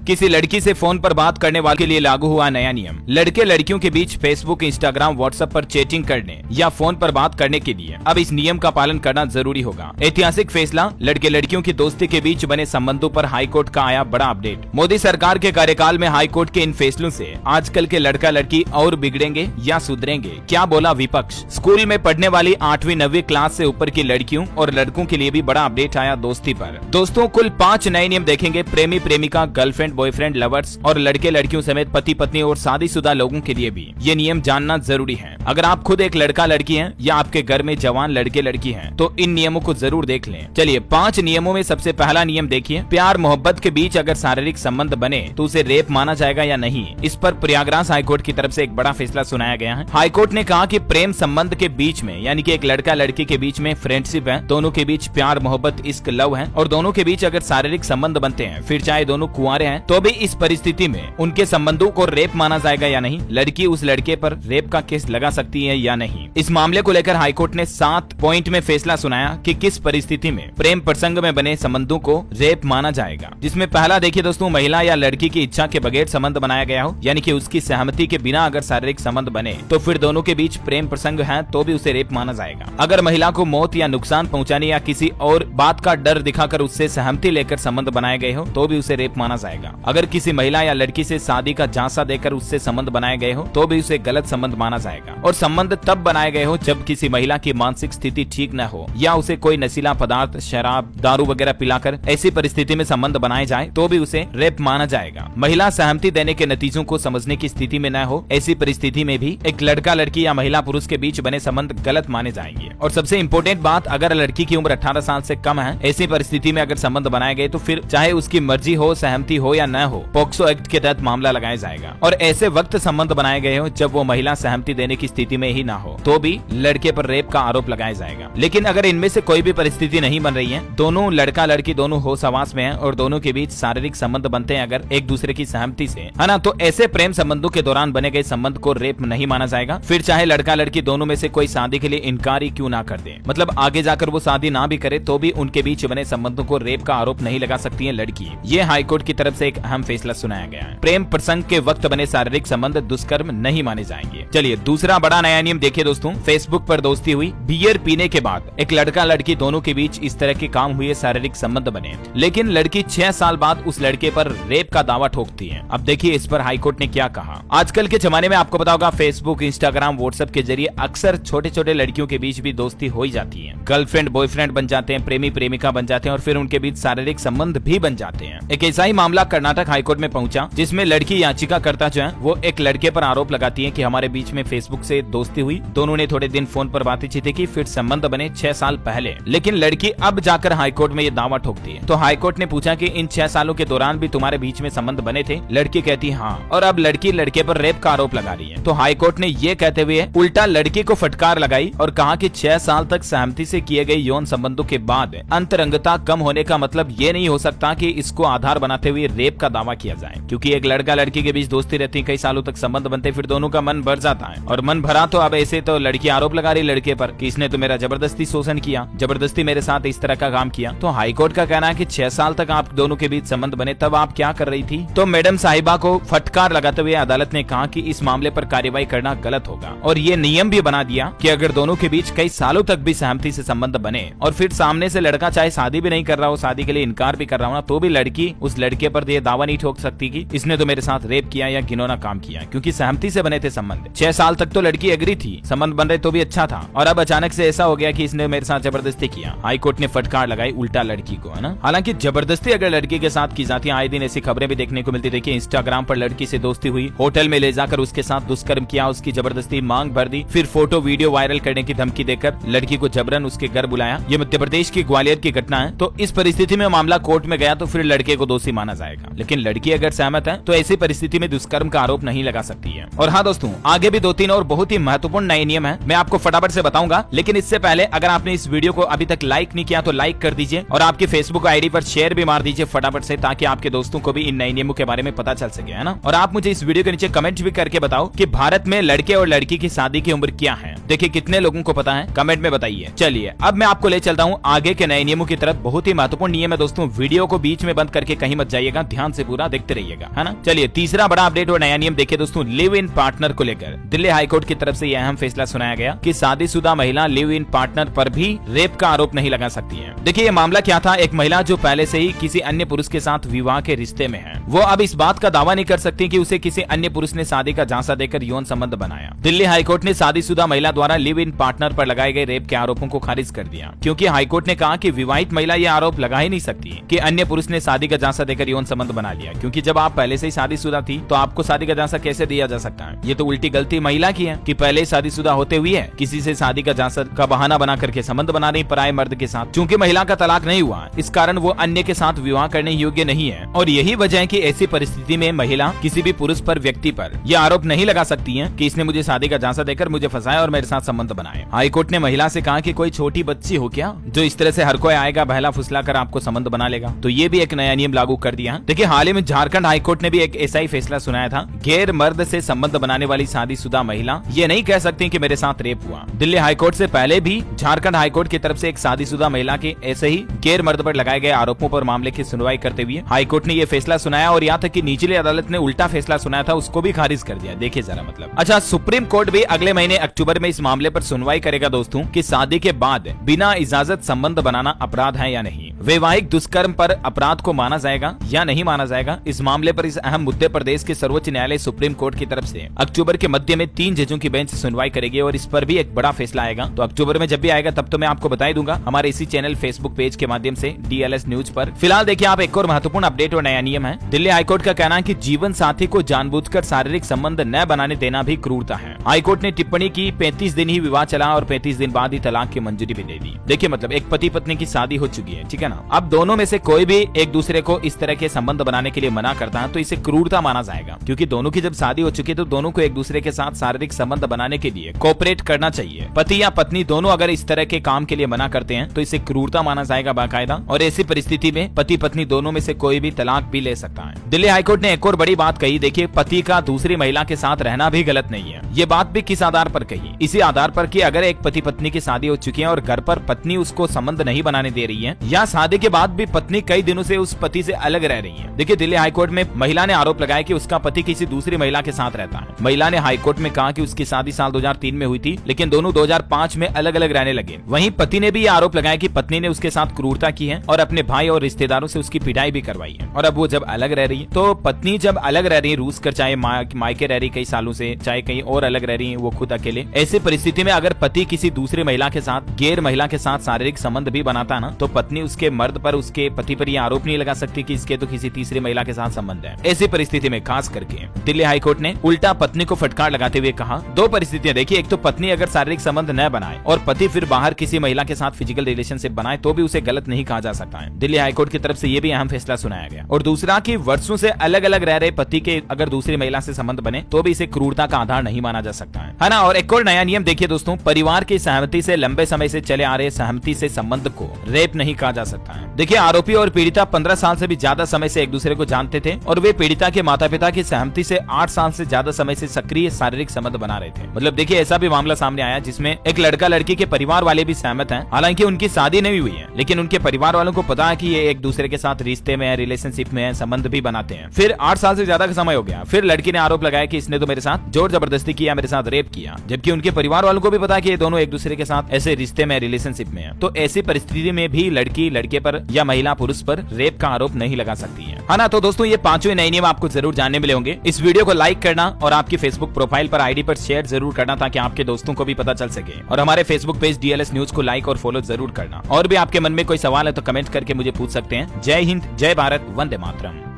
किसी लड़की से फोन पर बात करने वाले के लिए लागू हुआ नया नियम। लड़के लड़कियों के बीच फेसबुक, इंस्टाग्राम, व्हाट्सएप पर चैटिंग करने या फोन पर बात करने के लिए अब इस नियम का पालन करना जरूरी होगा। ऐतिहासिक फैसला, लड़के लड़कियों की दोस्ती के बीच बने संबंधों पर हाईकोर्ट का आया बड़ा अपडेट। मोदी सरकार के कार्यकाल में हाईकोर्ट के इन फैसलों से आजकल के लड़का लड़की और बिगड़ेंगे या सुधरेंगे, क्या बोला विपक्ष। स्कूल में पढ़ने वाली 8वीं 9वीं क्लास से ऊपर की लड़कियों और लड़कों के लिए भी बड़ा अपडेट आया दोस्ती पर। दोस्तों, कुल 5 नए नियम देखेंगे प्रेमी प्रेमिका, गर्लफ्रेंड बॉयफ्रेंड, लवर्स और लड़के लड़कियों समेत पति पत्नी और शादीशुदा लोगों के लिए भी ये नियम जानना जरूरी है। अगर आप खुद एक लड़का लड़की हैं या आपके घर में जवान लड़के लड़की हैं तो इन नियमों को जरूर देख लें। चलिए 5 नियमों में सबसे पहला नियम देखिए, प्यार मोहब्बत के बीच अगर शारीरिक संबंध बने तो उसे रेप माना जाएगा या नहीं। इस पर प्रयागराज हाईकोर्ट की तरफ से एक बड़ा फैसला सुनाया गया है। हाईकोर्ट ने कहा कि प्रेम संबंध के बीच में यानी कि एक लड़का लड़की के बीच में फ्रेंडशिप है, दोनों के बीच प्यार मोहब्बत इश्क लव है और दोनों के बीच अगर शारीरिक संबंध बनते हैं, फिर चाहे दोनों कुंवारे हैं, तो भी इस परिस्थिति में उनके संबंधों को रेप माना जाएगा या नहीं। लड़की उस लड़के पर रेप का केस लगा सकती है या नहीं। इस मामले को लेकर हाईकोर्ट ने 7 पॉइंट में फैसला सुनाया कि किस परिस्थिति में प्रेम प्रसंग में बने संबंधों को रेप माना जाएगा। जिसमें पहला देखिए दोस्तों, महिला या लड़की की इच्छा के बगैर संबंध बनाया गया हो, यानी कि उसकी सहमति के बिना अगर शारीरिक संबंध बने तो फिर दोनों के बीच प्रेम प्रसंग है तो भी उसे रेप माना जाएगा। अगर महिला को मौत या नुकसान पहुंचाने या किसी और बात का डर दिखाकर उससे सहमति लेकर संबंध बनाए गए हो तो भी उसे रेप माना जाएगा। अगर किसी महिला या लड़की से शादी का झांसा देकर उससे संबंध बनाए गए हो तो भी उसे गलत संबंध माना जाएगा। और संबंध तब बनाए गए हो जब किसी महिला की मानसिक स्थिति ठीक न हो या उसे कोई नशीला पदार्थ, शराब, दारू वगैरह पिलाकर ऐसी परिस्थिति में संबंध बनाए जाए तो भी उसे रेप माना जाएगा। महिला सहमति देने के नतीजों को समझने की स्थिति में न हो, ऐसी परिस्थिति में भी एक लड़का लड़की या महिला पुरुष के बीच बने संबंध गलत माने जाएंगे। और सबसे इम्पोर्टेंट बात, अगर लड़की की उम्र 18 साल से कम है, ऐसी परिस्थिति में अगर संबंध बनाए गए तो फिर चाहे उसकी मर्जी हो, सहमति हो या न हो, पॉक्सो एक्ट के तहत मामला लगाया जाएगा। और ऐसे वक्त संबंध बनाए गए हो जब वो महिला सहमति देने की स्थिति में ही ना हो तो भी लड़के पर रेप का आरोप लगाया जाएगा। लेकिन अगर इनमें से कोई भी परिस्थिति नहीं बन रही है, दोनों लड़का लड़की दोनों होश हवास में है और दोनों के बीच शारीरिक संबंध बनते हैं अगर एक दूसरे की सहमति से, है ना, तो ऐसे प्रेम संबंधों के दौरान बने गए संबंध को रेप नहीं माना जाएगा। फिर चाहे लड़का लड़की दोनों में से कोई शादी के लिए इनकार ही क्यों ना कर दे, मतलब आगे जाकर वो शादी ना भी करे तो भी उनके बीच बने संबंधों को रेप का आरोप नहीं लगा सकती है लड़की। ये हाईकोर्ट की तरफ से एक अहम फैसला सुनाया गया है। प्रेम प्रसंग के वक्त बने शारीरिक संबंध दुष्कर्म नहीं माने जाएंगे। चलिए दूसरा बड़ा नया नियम देखिए दोस्तों, फेसबुक पर दोस्ती हुई, बियर पीने के बाद एक लड़का लड़की दोनों के बीच इस तरह के काम हुए, शारीरिक संबंध बने, लेकिन लड़की 6 साल बाद उस लड़के पर रेप का दावा ठोकती है। अब देखिए इस पर हाईकोर्ट ने क्या कहा। आजकल के जमाने में आपको पता होगा फेसबुक, इंस्टाग्राम, व्हाट्सएप के जरिए अक्सर छोटे छोटे लड़कियों के बीच भी दोस्ती हो ही जाती है। गर्लफ्रेंड बॉयफ्रेंड बन जाते हैं, प्रेमी प्रेमिका बन जाते हैं और फिर उनके बीच शारीरिक संबंध भी बन जाते हैं। एक ऐसा ही मामला कर्नाटक हाईकोर्ट में पहुंचा जिसमें लड़की याचिकाकर्ता जो है वो एक लड़के पर आरोप लगाती है कि हमारे बीच में फेसबुक से दोस्ती हुई, दोनों ने थोड़े दिन फोन पर बातचीत की, फिर संबंध बने 6 साल पहले। लेकिन लड़की अब जाकर हाईकोर्ट में ये दावा ठोकती है। तो हाईकोर्ट ने पूछा कि इन 6 सालों के दौरान भी तुम्हारे बीच में संबंध बने थे? लड़की कहती हाँ, और अब लड़की लड़के पर रेप का आरोप लगा रही है। तो हाईकोर्ट ने ये कहते हुए उल्टा लड़की को फटकार लगाई और कहा कि 6 साल तक सहमति से किए गए यौन संबंधों के बाद अंतरंगता कम होने का मतलब ये नहीं हो सकता कि इसको आधार बनाते हुए रेप का दावा किया जाए, क्योंकि एक लड़का लड़की के बीच दोस्ती रहती है, कई सालों तक संबंध बनते, फिर दोनों का मन भर जाता है और मन भरा तो अब ऐसे तो लड़की आरोप लगा रही लड़के पर कि इसने तो मेरा जबरदस्ती शोषण किया, जबरदस्ती मेरे साथ इस तरह का काम किया। तो हाईकोर्ट का कहना है कि 6 साल तक आप दोनों के बीच संबंध बने, तब आप क्या कर रही थी? तो मैडम साहिबा को फटकार लगाते हुए अदालत ने कहा कि इस मामले पर कार्यवाही करना गलत होगा और ये नियम भी बना दिया कि अगर दोनों के बीच कई सालों तक भी सहमति से संबंध बने और फिर सामने से लड़का चाहे शादी भी नहीं कर रहा हो, शादी के लिए इनकार भी कर रहा हो ना, तो भी लड़की उस लड़के पर ये दावा नहीं ठोक सकती कि इसने तो मेरे साथ रेप किया या घिनौना काम किया, क्योंकि सहमति से बने थे संबंध। 6 साल तक तो लड़की एग्री थी, संबंध बन रहे तो भी अच्छा था, और अब अचानक से ऐसा हो गया कि इसने मेरे साथ जबरदस्ती किया। हाईकोर्ट ने फटकार लगाई उल्टा लड़की को, है ना। हालांकि जबरदस्ती अगर लड़की के साथ की जाती है, आए दिन ऐसी खबरें भी देखने को मिलती। देखिए इंस्टाग्राम पर लड़की से दोस्ती हुई, होटल में ले जाकर उसके साथ दुष्कर्म किया, उसकी जबरदस्ती मांग भर दी, फिर फोटो वीडियो वायरल करने की धमकी देकर लड़की को जबरन उसके घर बुलाया। ये मध्य प्रदेश की ग्वालियर की घटना है। तो इस परिस्थिति में मामला कोर्ट में गया तो फिर लड़के को दोषी माना जाएगा, लेकिन लड़की अगर सहमत है तो ऐसी परिस्थिति में दुष्कर्म का आरोप नहीं लगा सकती है। और हाँ दोस्तों, आगे भी 2-3 और बहुत ही महत्वपूर्ण नए नियम है, मैं आपको फटाफट से बताऊंगा। लेकिन इससे पहले अगर आपने इस वीडियो को अभी तक लाइक नहीं किया तो लाइक कर दीजिए और आपकी फेसबुक आईडी पर शेयर भी मार दीजिए फटाफट से, ताकि आपके दोस्तों को भी इन नए नियमों के बारे में पता चल सके, है ना। और आप मुझे इस वीडियो के नीचे कमेंट भी करके बताओ कि भारत में लड़के और लड़की की शादी की उम्र क्या है। देखिए कितने लोगों को पता है, कमेंट में बताइए। चलिए अब मैं आपको ले चलता हूँ आगे के नए नियमों की तरफ। बहुत ही महत्वपूर्ण नियम है दोस्तों, वीडियो को बीच में बंद करके कहीं मत जाइएगा, ध्यान से पूरा देखते रहिएगा, है ना। चलिए तीसरा बड़ा अपडेट और नया नियम देखिए दोस्तों, लिव इन पार्टनर को लेकर दिल्ली हाईकोर्ट की तरफ से यह अहम फैसला सुनाया गया कि शादीशुदा महिला लिव इन पार्टनर पर भी रेप का आरोप नहीं लगा सकती है। देखिए ये मामला क्या था, एक महिला जो पहले से ही किसी अन्य पुरुष के साथ विवाह के रिश्ते में है, वो अब इस बात का दावा नहीं कर सकती कि उसे किसी अन्य पुरुष ने शादी का झांसा देकर यौन संबंध बनाया। दिल्ली हाईकोर्ट ने शादीशुदा महिला द्वारा लिव इन पार्टनर पर लगाए गए रेप के आरोपों को खारिज कर दिया, क्योंकि हाईकोर्ट ने कहा कि विवाहित महिला ये आरोप लगा ही नहीं सकती कि अन्य पुरुष ने शादी का झांसा देकर यौन संबंध बना लिया, क्योंकि जब आप पहले से ही शादीशुदा थी तो आपको शादी का झांसा कैसे दिया जा सकता है। ये तो उल्टी गलती महिला की है कि पहले शादीशुदा होते हुए किसी से शादी का झांसा का बहाना बना करके संबंध बना रही पराये मर्द के साथ। चूंकि महिला का तलाक नहीं हुआ, इस कारण वो अन्य के साथ विवाह करने योग्य नहीं है, और यही वजह है कि ऐसी परिस्थिति में महिला किसी भी पुरुष पर, व्यक्ति पर यह आरोप नहीं लगा सकती है कि इसने मुझे शादी का झांसा देकर मुझे फंसाया और मेरे साथ संबंध बनाए। हाईकोर्ट ने महिला से कहा कि कोई छोटी बच्ची हो क्या जो इस तरह से हर कोई आएगा बहला फुसला कर आपको संबंध बना लेगा। तो ये भी एक नया नियम लागू कर दिया। देखिए हाल ही में झारखंड हाईकोर्ट ने भी एक ऐसा ही फैसला सुनाया था। गैर मर्द से संबंध बनाने वाली शादीशुदा महिला ये नहीं कह सकती कि मेरे साथ रेप हुआ। दिल्ली हाईकोर्ट से पहले भी झारखंड हाईकोर्ट की तरफ से एक शादीशुदा महिला के ऐसे ही गैर मर्द पर लगाए गए आरोपों पर मामले की सुनवाई करते हुए हाईकोर्ट ने यह फैसला सुनाया, और यहाँ तक कि निचली अदालत ने उल्टा फैसला सुनाया था, उसको भी खारिज कर दिया। देखिए जरा मतलब। अच्छा, सुप्रीम कोर्ट भी अगले महीने अक्टूबर में इस मामले पर सुनवाई करेगा दोस्तों कि शादी के बाद बिना इजाजत संबंध बनाना अपराध है या नहीं। वैवाहिक दुष्कर्म पर अपराध को माना जाएगा या नहीं माना जाएगा। इस मामले पर इस अहम मुद्दे पर देश के सर्वोच्च न्यायालय सुप्रीम कोर्ट की तरफ से अक्टूबर के मध्य में 3 जजों की बेंच सुनवाई करेगी, और इस पर भी एक बड़ा फैसला आएगा। तो अक्टूबर में जब भी आएगा तब तो मैं आपको बता ही दूंगा हमारे इसी चैनल फेसबुक पेज के माध्यम से DLS न्यूज पर। फिलहाल देखिए आप एक और महत्वपूर्ण अपडेट और नया नियम है। दिल्ली हाईकोर्ट का कहना है कि जीवन साथी को जानबूझकर शारीरिक संबंध न बनाने देना भी क्रूरता है। हाईकोर्ट ने टिप्पणी की 35 दिन ही विवाह चला और 35 दिन बाद ही तलाक की मंजूरी भी दे दी। देखिए मतलब एक पति पत्नी की शादी हो चुकी है, ठीक है ना। अब दोनों में से कोई भी एक दूसरे को इस तरह के संबंध बनाने के लिए मना करता है तो इसे क्रूरता माना जाएगा, क्योंकि दोनों की जब शादी हो चुकी है तो दोनों को एक दूसरे के साथ शारीरिक संबंध बनाने के लिए कोऑपरेट करना चाहिए। पति या पत्नी दोनों अगर इस तरह के काम के लिए मना करते हैं तो इसे क्रूरता माना जाएगा बाकायदा, और ऐसी परिस्थिति में पति पत्नी दोनों में से कोई भी तलाक भी ले सकता है। दिल्ली हाईकोर्ट ने एक और बड़ी बात कही। देखिए पति का दूसरी महिला के साथ रहना भी गलत नहीं है। ये बात भी किस आधार पर कही? इसी आधार पर कि अगर एक पति पत्नी की शादी हो चुकी है और घर पर पत्नी उसको संबंध नहीं बनाने दे रही है, या शादी के बाद भी पत्नी कई दिनों से उस पति से अलग रह रही है। देखिए दिल्ली हाईकोर्ट में महिला ने आरोप लगाया कि उसका पति किसी दूसरी महिला के साथ रहता है। महिला ने हाईकोर्ट में कहा कि उसकी शादी साल 2003 में हुई थी, लेकिन दोनों 2005 में अलग अलग रहने लगे। वहीं पति ने भी ये आरोप लगाया कि पत्नी ने उसके साथ क्रूरता की है और अपने भाई और रिश्तेदारों से उसकी पिटाई भी करवाई है। और अब वो जब अलग रह रही है, तो पत्नी जब अलग रह रही है रूस कर, चाहे मायके रह रही कई सालों से, चाहे कहीं और अलग रह रही है वो खुद अकेले, ऐसी परिस्थिति में अगर पति किसी दूसरी महिला के साथ, गैर महिला के साथ शारीरिक संबंध भी बनाता ना, तो पत्नी उसके मर्द पर, उसके पति पर यह आरोप नहीं लगा सकती कि इसके तो किसी तीसरी महिला के साथ संबंध है। ऐसी परिस्थिति में खास करके दिल्ली हाईकोर्ट ने उल्टा पत्नी को फटकार लगाते हुए कहा, दो परिस्थितियां देखिए, एक तो पत्नी अगर शारीरिक संबंध न बनाए और पति फिर बाहर किसी महिला के साथ फिजिकल रिलेशनशिप बनाए तो भी उसे गलत नहीं कहा जा सकता है। दिल्ली हाईकोर्ट की तरफ से ये भी अहम फैसला सुनाया गया। और दूसरा कि वर्षों से अलग अलग रह रहे पति के अगर दूसरी महिला से संबंध बने तो भी इसे क्रूरता का आधार नहीं माना जा सकता है ना। और एक और नया नियम देखिए दोस्तों, परिवार की सहमति से लंबे समय से चले आ रहे सहमति से संबंध को रेप नहीं कहा जा सकता है। देखिए आरोपी और पीड़िता 15 साल से भी ज्यादा समय से एक दूसरे को जानते थे और वे पीड़िता के माता पिता की सहमति से 8 साल से ज्यादा समय से सक्रिय शारीरिक संबंध बना रहे थे। मतलब देखिए ऐसा भी मामला सामने आया जिसमें एक लड़का लड़की के परिवार वाले भी सहमत हैं, हालांकि उनकी शादी नहीं हुई है, लेकिन उनके परिवार वालों को पता है कि ये एक दूसरे के साथ रिश्ते में है, रिलेशनशिप में है, संबंध भी बनाते हैं। फिर 8 साल से ज्यादा का समय हो गया, फिर लड़की ने आरोप लगाया कि इसने तो मेरे साथ जोर जबरदस्ती किया, मेरे साथ रेप किया, जबकि उनके परिवार वालों को भी पता कि ये दोनों एक दूसरे के साथ ऐसे रिश्ते में, रिलेशनशिप में है। तो ऐसी परिस्थिति में भी लड़की लड़के पर या महिला पुरुष पर रेप का आरोप नहीं लगा सकती है ना। तो दोस्तों ये 5वें नए नियम आपको जरूर जानने मिले होंगे। इस वीडियो को लाइक करना और आपकी फेसबुक प्रोफाइल पर आईडी पर शेयर जरूर करना ताकि आपके दोस्तों को भी पता चल सके, और हमारे फेसबुक पेज DLS न्यूज को लाइक और फॉलो जरूर करना। और भी आपके मन में कोई सवाल है तो कमेंट करके मुझे पूछ सकते हैं। जय हिंद, जय भारत, वंदे मातरम।